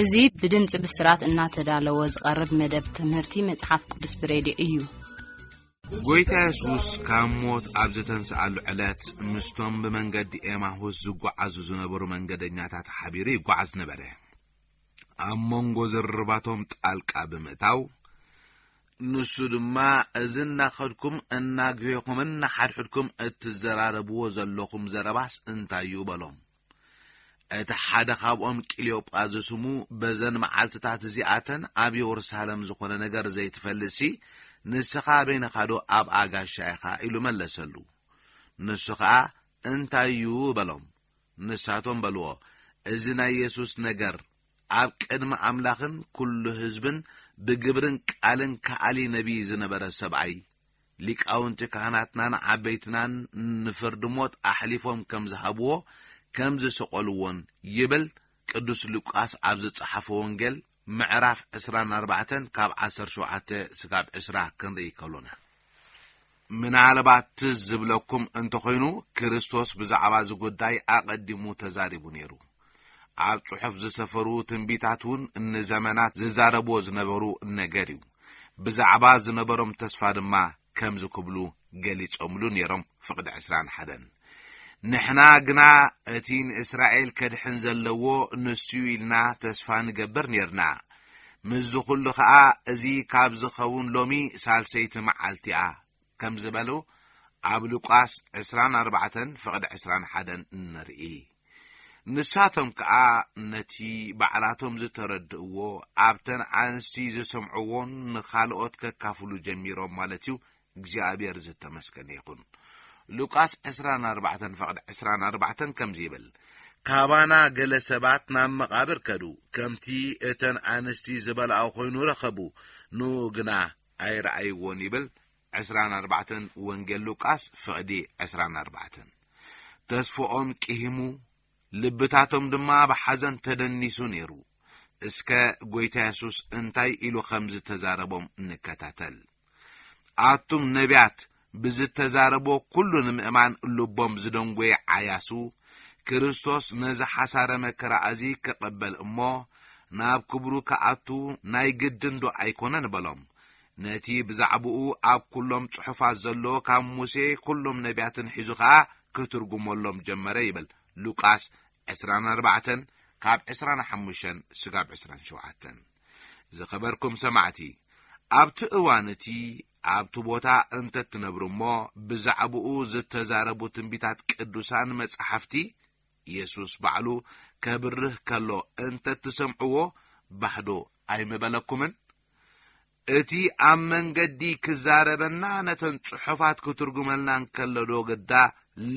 እዚህ በድምጽ ብስራት እናተዳለው ዝቀርብ መደብ ትምህርቲ መጽሐፍ ቅዱስ ብሬዲዮ እዩ ጎይታ ኢየሱስ ካሞት አብዘተንሳአሉ ዕለት ምስቶም በመንገድ ኤማሁስ ዝጓዓዙ ዝነበሩ መንገደኛታት ሓቢሩ ይጓዓዝ ነበረ አሞንጎ ዝርባቶም ጣልቃ በመታው ንሱ ድማ እዝና ኸድኩም እናግየኩም እና ሓድሕድኩም እትዘራረብዎ ዘለኹም ዘረባስ እንታዩ በሎም እታ ሓደ ካብኦም ቂልዮጳዝ ስሙ በዘን መዓልትታት እዚአተን ኣብ ኢየሩሳሌም ዝኾነ ነገር ዘይትፈልሲ ንስኻ በይነኻዶ ኣብ ኣጋሻ ኢኻ ኢሉ መለሰሉ ንሱ ከዓ እንታዩ በሎም ንሳቶም በልዎ እዚ ናይ ኢየሱስ ነገር ኣብ ቅድመ ኣምላኽን ኩሉ ህዝብን ብግብርን ቃልን ከዓሊ ነቢይ ዝነበረ ሰብኣይ ሊቃውንቲ ካህናትናን ዓበይትናን ንፍርድ ሞት ኣሕሊፎም ከም ዝሃብዎ ከም ዝሰቆልዎን ይብል ቅዱስ ሉቃስ ኣብ ዝጸሓፈ ወንጌል ምዕራፍ 24 ካብ 17 ስጋብ 20 ክንርኢ ከሎና ምናልባት ዝብለኩም እንተኾይኑ ክርስቶስ ብዛዕባ ዝጉዳይ ኣቀዲሙ ተዛሪቡ ነይሩ ኣብ ጽሑፍ ዝሰፈሩ ትንቢታቱን ንዘመናት ዝዛረብዎ ዝነበሩ ነገር እዩ ብዛዕባ ዝነበሮም ተስፋ ድማ ከም ዝክብሉ ገሊጾምሉ ነይሮም ፍቅድ 21 ንሕና ግና እቲን እስራኤል ከድሕን ዘለዎ ንስዩ ኢልና ተስፋ ንገብር ነርና ምዝ ኩሉ ከዓ እዚ ካብ ዝኸውን ሎሚ ሳልሰይቲ መዓልቲኣ ከም ዝበሉ ኣብ ሉቃስ 24 ፍቅድ 21 ንርኢ ንሳቶም ከዓ ነቲ ባዕላቶም ዝተረድእዎ ኣብተን አንስቲ ዝሰምዕዎን ንኻልኦት ከካፍሉ ጀሚሮም ማለት እዩ እግዚአብሔር ዝተመስገነ ይኹን ሉቃስ 24 ፍቅድ 24 ከም ዝብል ካባና ገለ ሰባት ናብ መቃብር ከዱ ከምቲ እተን አንስቲ ዝበልአው ኮይኑ ረኸቡ ኑ ግና ኣይረኣይዎን ይብል 24 ወንጌል ሉቃስ ፍቅዲ 24 ተስፎኦም ቂሂሙ ልብታቶም ድማ በሐዘን ተደኒሱ ነይሩ እስከ ጎይታ ኢየሱስ እንታይ ኢሉ ከም ዝተዛረቦም እንከታተል አቱም ነቢያት ብዝተዛረቦ ኩሉ ንምእማን ልቦም ዝደንጎየ ዓያሱ ክርስቶስ ነዚ ሓሳረ መከራ እዚ ከቀበል እሞ ናብ ክብሩ ከኣቱ ናይ ግድንዶ ኣይኮነን በሎም ነቲ ብዛዕብኡ ኣብ ኩሎም ጽሑፋት ዘሎ ካብ ሙሴ ኩሎም ነቢያትን ሒዙ ከዓ ክትርጉመሎም ጀመረ ይብል ሉቃስ 24 ካብ 25 ስጋብ 27 ዝኸበርኩም ሰማዕቲ ኣብቲ እዋንቲ ኣብቲ ቦታ እንተትነብሩሞ ብዛዕብኡ ዝተዛረቡ ትንቢታት ቅዱሳን መጽሓፍቲ ኢየሱስ ባዕሉ ከብርህ ከሎ እንተትሰምዕዎ ባሕዶ ኣይመበለኩምን እቲ ኣብ መንገዲ ክዛረበና ነተን ጽሑፋት ክትርጉመልናን ከለዶ ገዳ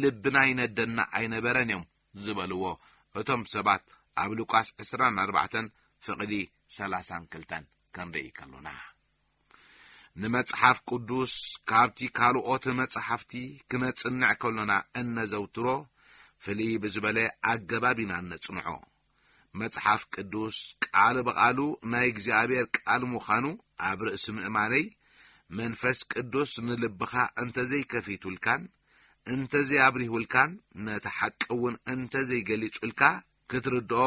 ልብና ይነደና ኣይነበረን እዮም ዝበልዎ እቶም ሰባት ኣብ ሉቃስ 24 ፍቅዲ 32 ክንርኢ ከሎና ንመጽሐፍ ቅዱስ ካብቲ ካልኦት መጽሐፍቲ ክነጽንዕ ከሎና እነዘውትሮ ፍልይ ብዝበለ ኣገባቢና ነጽንዖ መጽሐፍ ቅዱስ ቃል በቃሉ ናይ እግዚአብሔር ቃል ምዃኑ ኣብ ርእሲ ምእማነይ መንፈስ ቅዱስ ንልብኻ እንተዘይ ከፊቱልካን እንተዘይ አብሪሁልካን ነተሐቅውን እንተዘይ ገሊጹልካ ክትርድኦ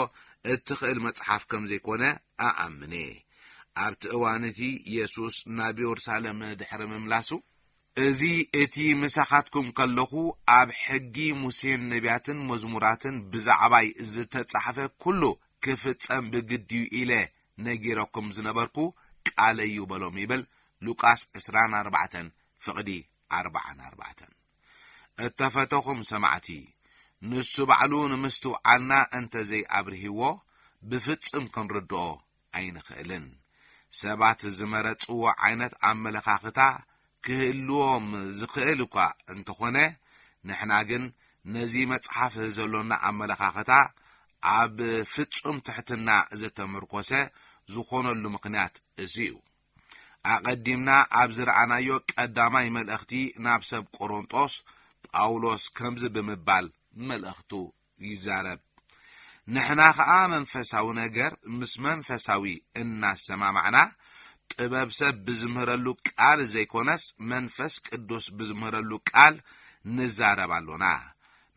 እትኽእል መጽሐፍ ከም ዘይኮነ ኣኣምኔ ኣብቲ እዋንቲ ኢየሱስ ናብ ኢየሩሳሌም ድሕሪ ምምላሱ እዚ እቲ ምሳኻትኩም ከለኹ ኣብ ሕጊ ሙሴን ነቢያትን መዝሙራትን ብዛዕባይ ዝተጻሕፈ ኩሉ ክፍጸም ብግድዩ ኢለ ነጊረኩም ዝነበርኩ ቃል እዩ በሎም ይብል ሉቃስ 24 ፍቅዲ 44 እተፈተኹም ሰማዕቲ ንሱ ባዕሉ ንምስትውዓልና እንተዘይ አብርሂዎ ብፍጽም ክንርድኦ ኣይንኽእልን ሰባት ዝመረጽዎ ዓይነት ኣመለኻኽታ ክህልዎም ዝኽእል እኳ እንተኾነ ንሕና ግን ነዚ መጽሓፍ ዘሎና ኣመለኻኽታ ኣብ ፍጹም ትሕትና ዝተመርኮሰ ዝኾነሉ ምኽንያት እዚ እዩ ኣቀዲምና ኣብ ዝረኣናዮ ቀዳማይ መልእኽቲ ናብ ሰብ ቆሮንጦስ ጳውሎስ ከምዝ ብምባል መልእኽቱ ይዛረብ ንሕና ከዓ መንፈሳዊ ነገር ምስ መንፈሳዊ እናሰማማዕና ጥበብ ሰብ ብዝምህረሉ ቃል ዘይኮነስ መንፈስ ቅዱስ ብዝምህረሉ ቃል ንዛረባሉና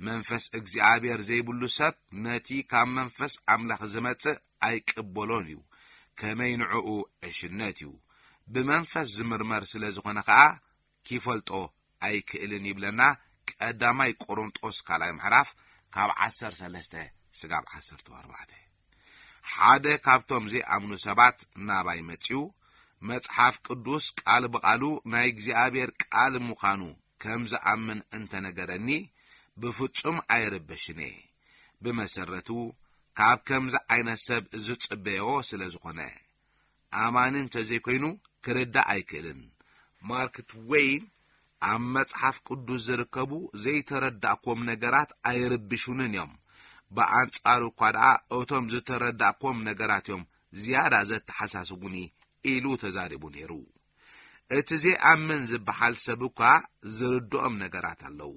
መንፈስ እግዚአብሔር ዘይብሉ ሰብ ነቲ ካብ መንፈስ አምላኽ ዝመጽእ ኣይቅበሎን እዩ ከመይ ንዕኡ ዕሽነት እዩ ብመንፈስ ዝምርመር ስለ ዝኾነ ከዓ ኪፈልጦ ኣይክእልን ይብለና ቀዳማይ ቆሮንጦስ ካልኣይ ምዕራፍ ካብ 13 ስጋብ 14 ሓደ ካብቶም ዘይኣምኑ ሰባት ናባይ መጺኡ መጽሓፍ ቅዱስ ቃል በቃሉ ናይ እግዚአብሔር ቃል ምዃኑ ከም ዝኣምን እንተነገረኒ ብፍጹም ኣይርበሽኔ ብመሰረቱ ካብ ከምዚ ዓይነት ሰብ ዝጽበዮ ስለ ዝኾነ ኣማንን ተዘይኮይኑ ክርዳእ ኣይክእልን ማርክ ትዌይን ኣብ መጽሓፍ ቅዱስ ዝርከቡ ዘይተረዳእኩም ነገራት ኣይርብሹንን እዮም በአንጻሩ ኳድኣ እቶም ዝተረዳእኩም ነገራት እዮም ዝያዳ ዘተሓሳስቡኒ ኢሉ ተዛሪቡ ነይሩ እቲ ዘይኣምን ዝበሃል ሰብ እኳ ዝርድኦም ነገራት ኣለዉ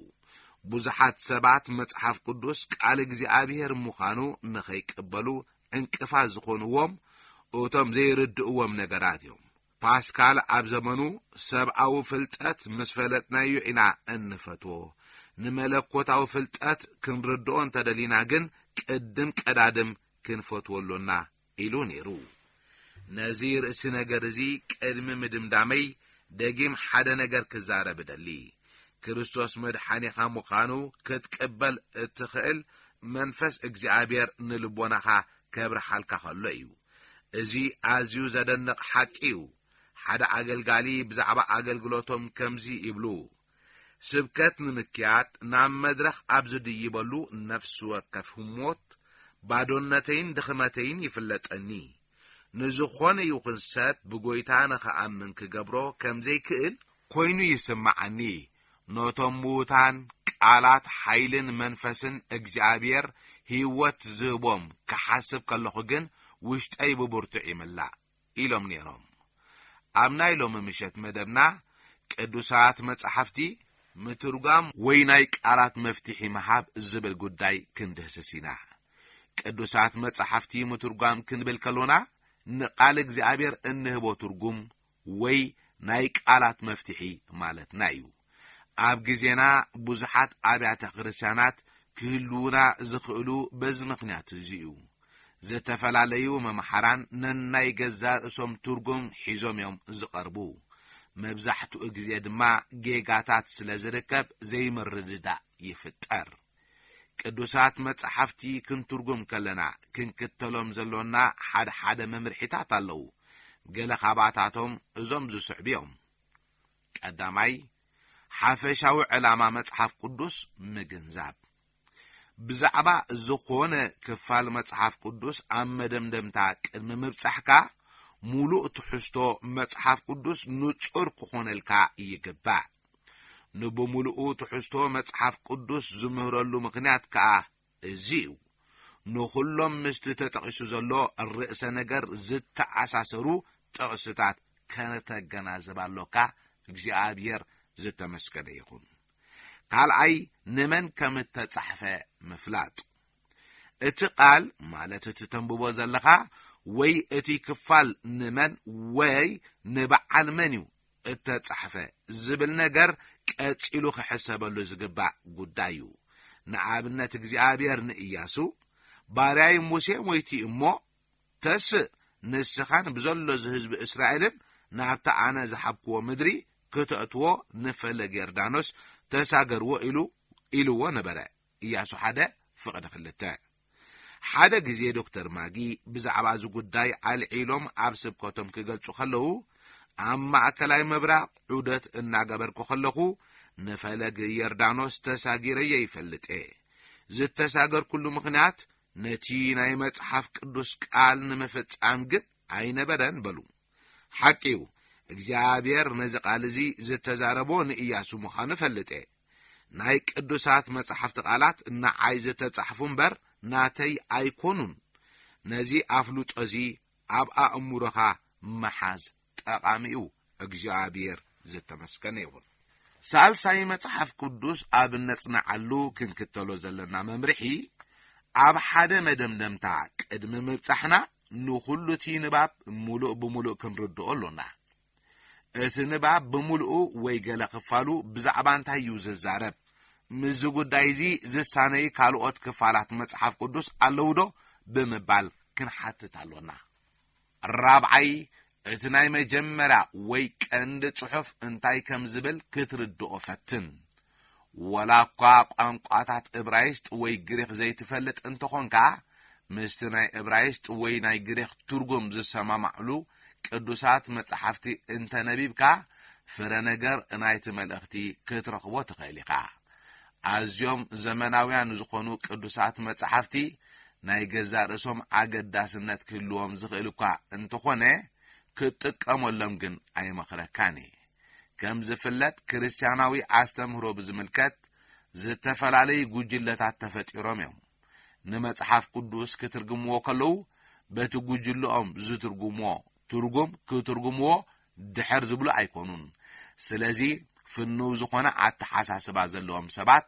ብዙሓት ሰባት መጽሓፍ ቅዱስ ቃል እግዚአብሔር ምዃኑ ንኸይቅበሉ እንቅፋት ዝኾንዎም እቶም ዘይርድእዎም ነገራት እዮም ፓስካል ኣብ ዘመኑ ሰብኣዊ ፍልጠት ምስ ፈለጥናዮ ኢና እንፈትዎ ንመለኮታዊ ፍልጠት ክንርድኦ እንተደሊና ግን ቅድም ቀዳድም ክንፈትወሎና ኢሉ ነይሩ ነዚ ርእሲ ነገር እዚ ቅድሚ ምድምዳመይ ደጊም ሓደ ነገር ክዛረብ ደሊ ክርስቶስ መድሓኒኻ ምዃኑ ክትቅበል እትኽእል መንፈስ እግዚአብሔር ንልቦናኻ ከብርሓልካ ከሎ እዩ እዚ ኣዝዩ ዘደንቕ ሓቂ እዩ ሓደ ኣገልጋሊ ብዛዕባ ኣገልግሎቶም ከምዚ ይብሉ ስብከት ንምክያድ ናብ መድረኽ ኣብ ዝድይበሉ ነፍሲ ወከፍ ህሞት ባዶነተይን ድኽመተይን ይፍለጠኒ ንዝኾነ ይኹን ሰብ ብጎይታ ንኸኣምን ክገብሮ ከምዘይክእል ኮይኑ ይስማዓኒ ነቶም ምዉታን ቃላት ሓይልን መንፈስን እግዚአብሔር ህይወት ዝህቦም ክሓስብ ከለኹ ግን ውሽጠይ ብብርቱዕ ይምላእ ኢሎም ነይሮም ኣብ ናይ ሎሚ ምሸት መደብና ቅዱሳት መጽሓፍቲ ምትርጓም ወይ ናይ ቃላት መፍትሒ መሃብ ዝብል ጉዳይ ክንድህስስ ኢና ቅዱሳት መጽሓፍቲ ምትርጓም ክንብል ከሎና ንቃል እግዚአብሔር እንህቦ ትርጉም ወይ ናይ ቃላት መፍትሒ ማለትና እዩ ኣብ ጊዜና ብዙሓት ኣብያተ ክርስቲያናት ክህልውና ዝኽእሉ በዚ ምኽንያት እዩ ዝተፈላለዩ መምሓራን ነናይ ገዛ ርእሶም ትርጉም ሒዞም እዮም ዝቐርቡ መብዛሕትኡ ግዜ ድማ ጌጋታት ስለ ዝርከብ ዘይምርድዳእ ይፍጠር ቅዱሳት መጽሓፍቲ ክንትርጉም ከለና ክንክተሎም ዘሎና ሓደ መምርሒታት ኣለዉ ገለ ካብኣታቶም እዞም ዝስዕቡ እዮም ቀዳማይ ሓፈሻዊ ዕላማ መጽሓፍ ቅዱስ ምግንዛብ ብዛዕባ ዝኾነ ክፋል መጽሓፍ ቅዱስ ኣብ መደምደምታ ቅድሚ ምብጻሕካ ሙሉእ ትሕዝቶ መጽሓፍ ቅዱስ ንጹር ክኾነልካ ይግባእ ንብሙሉኡ ትሕዝቶ መጽሓፍ ቅዱስ ዝምህረሉ ምኽንያት ከዓ እዚ እዩ ንኹሎም ምስቲ ተጠቒሱ ዘሎ ርእሰ ነገር ዝተኣሳሰሩ ጥቕስታት ከነተገናዘባሎካ እግዚአብሔር ዝተመስገነ ይኹን ካልኣይ ንመን ከም እተጻሕፈ ምፍላጥ እቲ ቃል ማለት እቲ ተንብቦ ዘለኻ ወይ እቲ ክፋል ንመን ወይ ንበዓል መን እዩ እተጻሕፈ ዝብል ነገር ቀጺሉ ክሕሰበሉ ዝግባእ ጉዳይ እዩ ንኣብነት እግዚአብሔር ንኢያሱ ባርያይ ሙሴ ሞይቲ እሞ ተስእ ንስኻን ብዘሎ ዝህዝቢ እስራኤልን ናብቲ ኣነ ዝሓብክዎ ምድሪ ክትእትዎ ንፈለግ ዮርዳኖስ ተሳገርዎ ኢሉዎ ነበረ ኢያሱ 1:2 ሓደ ጊዜ ዶክተር ማጊ ብዛዕባ እዚ ጉዳይ ኣልዒሎም ኣብ ስብከቶም ክገልጹ ከለዉ ኣብ ማእከላይ ምብራቕ ዑደት እናገበርኩ ከለኹ ንፈለግ ዮርዳኖስ ተሳጊረየ ይፈልጥ ዝተሳገርኩሉ ምኽንያት ነቲ ናይ መጽሓፍ ቅዱስ ቃል ንምፍጻም ግን ኣይነበረን በሉ ሓቂው እግዚአብሔር ነዚ ቃል እዚ ዝተዛረቦ ንኢያሱ ምዃኑ ፈልጥ ናይ ቅዱሳት መጽሓፍቲ ቃላት ንዓይ ዝተጻሕፉ እምበር ናተይ ኣይኮኑን ነዚ ኣፍሉጦ እዚ ኣብ ኣእምሮኻ መሓዝ ጠቃሚ እዩ እግዚአብሔር ዝተመስገነ ይሁን ሳልሳይ መጽሐፍ ቅዱስ ኣብ ነጽናዓሉ ክንክተሎ ዘለና መምርሒ ኣብ ሓደ መደምደምታ ቅድሚ ምብጻሕና ንኹሉ እቲ ንባብ ሙሉእ ብሙሉእ ክንርድኦ ኣሎና እቲ ንባብ ብሙሉኡ ወይ ገለ ክፋሉ ብዛዕባ እንታይ እዩ ዝዛረብ ምዝ ጉዳይ እዚ ዝሳነይ ካልኦት ክፋላት መጽሓፍ ቅዱስ ኣለውዶ ብምባል ክንሓትት ኣሎና። ራብዓይ እቲ ናይ መጀመርያ ወይ ቀንዲ ጽሑፍ እንታይ ከም ዝብል ክትርድኦ ፈትን። ወላ እኳ ቋንቋታት ዕብራይስጥ ወይ ግሪክ ዘይትፈልጥ እንተኾንካ ምስቲ ናይ ዕብራይስጥ ወይ ናይ ግሪክ ትርጉም ዝሰማማዕሉ ቅዱሳት መጽሓፍቲ እንተነቢብካ ፍረ ነገር ናይቲ መልእኽቲ ክትረኽቦ ትኽእል ኢኻ። ኣዝዮም ዘመናውያን ዝኾኑ ቅዱሳት መጽሓፍቲ ናይ ገዛ ርእሶም ኣገዳስነት ክህልዎም ዝኽእል እኳ እንተኾነ ክትጥቀመሎም ግን ኣይመኽረካኒ። ከም ዝፍለጥ ክርስቲያናዊ ኣስተምህሮ ብዝምልከት ዝተፈላለዩ ጉጅለታት ተፈጢሮም እዮም። ንመጽሓፍ ቅዱስ ክትርግምዎ ከለዉ በቲ ጉጅለኦም ዝትርጉምዎ ትርጉም ክትርጉምዎ ድሕር ዝብሉ ኣይኮኑን። ስለዚ ፍንው ዝኾነ ኣተሓሳስባ ዘለዎም ሰባት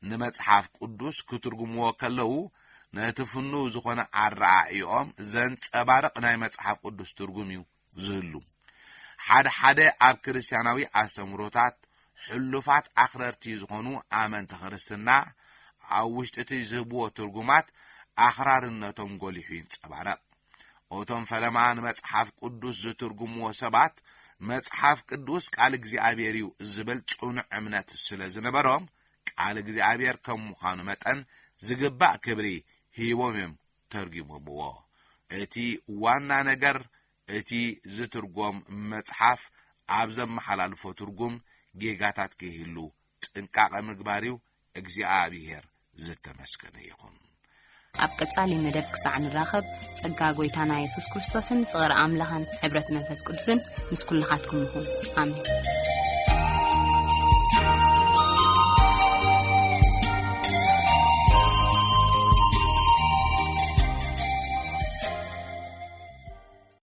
ንመጽሓፍ ቅዱስ ክትርጉምዎ ከለዉ ነቲ ፍንው ዝኾነ ኣረኣእዮም ዘንጸባርቕ ናይ መጽሓፍ ቅዱስ ትርጉም እዩ ዝህሉ። ሓደ ኣብ ክርስቲያናዊ ኣስተምህሮታት ሕሉፋት ኣኽረርቲ ዝኾኑ ኣመንቲ ክርስትና ኣብ ውሽጢ እቲ ዝህብዎ ትርጉማት ኣኽራርነቶም ጐሊሑ ይንጸባረቕ። እቶም ፈለማ ንመጽሓፍ ቅዱስ ዝትርጉምዎ ሰባት መጽሓፍ ቅዱስ ቃል እግዚኣብሔር እዩ ዝብል ጽኑዕ እምነት ስለ ዝነበሮም ቃል እግዚኣብሔር ከም ምዃኑ መጠን ዝግባእ ክብሪ ሂቦም እዮም ተርጊሞምዎ። እቲ ዋና ነገር እቲ ዝትርጎም መጽሓፍ ኣብ ዘመሓላልፎ ትርጉም ጌጋታት ክህሉ ጥንቃቐ ምግባር እዩ። እግዚኣብሔር ዝተመስገነ ይኹን። ኣብ ቀጻሊ መደብ ክሳዕ ንራኸብ ጸጋ ጐይታና ኢየሱስ ክርስቶስን ፍቕሪ ኣምላኽን ሕብረት መንፈስ ቅዱስን ምስ ኩልኻትኩም ይኹን። ኣሜን።